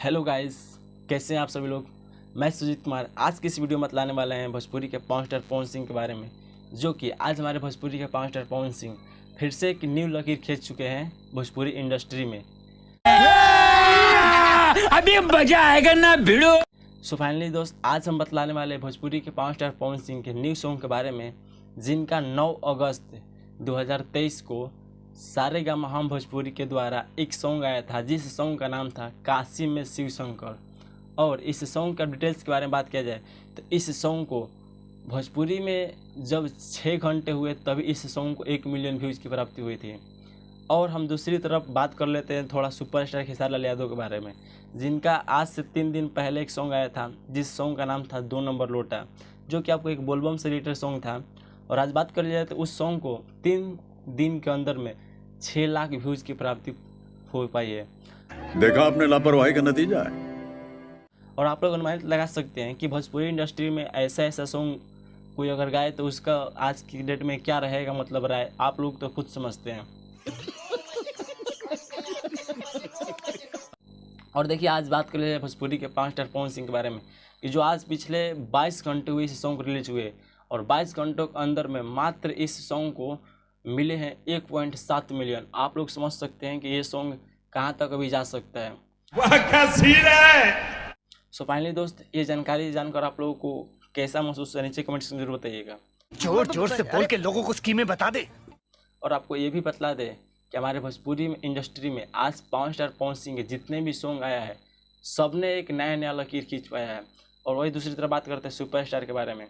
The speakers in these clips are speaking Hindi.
हेलो गाइस, कैसे हैं आप सभी लोग। मैं सुजीत कुमार आज की इस वीडियो में बतलाने वाले हैं भोजपुरी के पावर स्टार पवन सिंह के बारे में, जो कि आज हमारे भोजपुरी के पावर स्टार पवन सिंह फिर से एक न्यू लकीर खींच चुके हैं भोजपुरी इंडस्ट्री में। अभी मजा आएगा ना भिड़ो। सो फाइनली दोस्त, आज हम बतलाने वाले भोजपुरी के पावर स्टार पवन सिंह के न्यू सॉन्ग के बारे में, जिनका 9 अगस्त 2023 को सारेगामा हम भोजपुरी के द्वारा एक सॉन्ग आया था, जिस सॉन्ग का नाम था काशी में शिव शंकर। और इस सॉन्ग का डिटेल्स के बारे में बात किया जाए तो इस सॉन्ग को भोजपुरी में जब 6 घंटे हुए तभी इस सॉन्ग को 1 मिलियन व्यूज़ की प्राप्ति हुई थी। और हम दूसरी तरफ बात कर लेते हैं थोड़ा सुपरस्टार खेसारी लाल यादव के बारे में, जिनका आज से 3 दिन पहले एक सॉन्ग आया था, जिस सॉन्ग का नाम था 2 नंबर लोटा, जो कि आपको एक बोलबम से रिलेटेड सॉन्ग था। और आज बात कर लिया जाए तो उस सॉन्ग को 3 दिन के अंदर में 6 लाख व्यूज़ की प्राप्ति हो पाई है। देखा आपने लापरवाही का नतीजा है। और आप लोग अनुमानित लगा सकते हैं कि भोजपुरी इंडस्ट्री में ऐसा सॉन्ग कोई अगर गाए तो उसका आज की डेट में क्या रहेगा, मतलब राय आप लोग तो खुद समझते हैं। और देखिए, आज बात कर ले भोजपुरी के पावर स्टार पवन सिंह के बारे में, कि जो आज पिछले 22 घंटे हुए इस सॉन्ग रिलीज हुए, और 22 घंटों के अंदर में मात्र इस सॉन्ग को मिले हैं 1.7 मिलियन। आप लोग समझ सकते हैं कि ये सॉन्ग कहाँ तक अभी जा सकता है। सो फाइनली दोस्त, ये जानकारी जानकर आप लोगों को कैसा महसूस है, नीचे कमेंट में जरूर बताइएगा। जोर जोर से बोल के लोगों को स्कीमें बता दे। और आपको ये भी बतला दे कि हमारे भोजपुरी इंडस्ट्री में आज पावर स्टार पवन सिंह के जितने भी सॉन्ग आया है, सबने एक नया लकीर खींच पाया है। और वही दूसरी तरफ बात करते हैं सुपरस्टार के बारे में,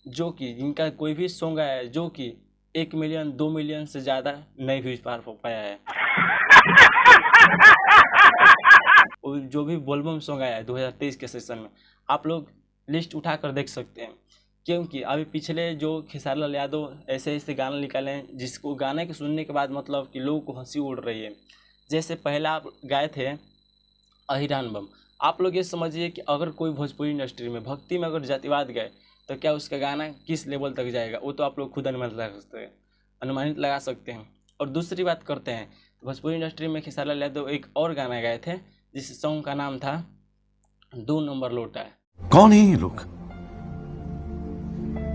जो कि जिनका कोई भी सॉन्ग आया है जो कि 1 मिलियन 2 मिलियन से ज़्यादा नए व्यूज पार हो पाया है। और जो भी बोलबम सॉन्ग आया है 2023 के सेशन में, आप लोग लिस्ट उठाकर देख सकते हैं, क्योंकि अभी पिछले जो खेसारी लाल यादव ऐसे गाने निकाले हैं, जिसको गाने के सुनने के बाद मतलब कि लोगों को हंसी उड़ रही है। जैसे पहले आप गाए थे अहिरान बम। आप लोग ये समझिए कि अगर कोई भोजपुरी इंडस्ट्री में भक्ति में अगर जातिवाद गाए तो क्या उसका गाना किस लेवल तक जाएगा, वो तो आप लोग खुद अनुमानित लगा सकते हैं। और दूसरी बात करते हैं तो भोजपुरी इंडस्ट्री में खेसारी लाल यादव एक और गाना गाए थे, जिस सॉन्ग का नाम था 2 नंबर लोटा। कौन है ये लोग,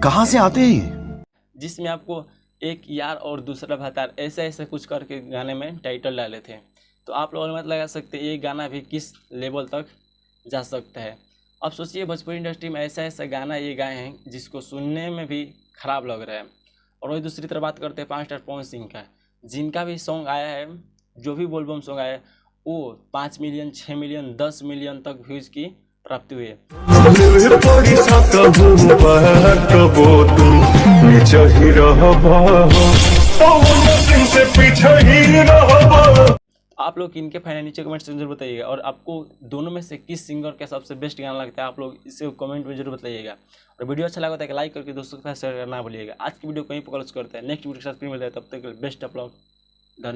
कहाँ से आते हैं, जिसमें आपको एक यार और दूसरा भतार ऐसे कुछ करके गाने में टाइटल डाले थे। तो आप लोग अनुमान लगा सकते हैं ये गाना भी किस लेवल तक जा सकता है। अब सोचिए, भोजपुरी इंडस्ट्री में ऐसा गाना ये गाए हैं जिसको सुनने में भी खराब लग रहा है। और वही दूसरी तरफ बात करते हैं पावर स्टार पवन सिंह का, जिनका भी सॉन्ग आया है, जो भी बोलबम सॉन्ग आया है, वो 5 मिलियन 6 मिलियन 10 मिलियन तक व्यूज़ की प्राप्ति हुई है। आप लोग इनके फैन नीचे कमेंट से जरूर बताइएगा। और आपको दोनों में से किस सिंगर का सबसे बेस्ट गाना लगता है, आप लोग इसे कमेंट में जरूर बताइएगा। और वीडियो अच्छा लगा तो लाइक करके दोस्तों के साथ शेयर करना भूलिएगा। आज की वीडियो कहीं पर क्लोज करते हैं, नेक्स्ट वीडियो के साथ फिर मिलता है, तब तक बेस्ट ऑफ लक, धन्यवाद।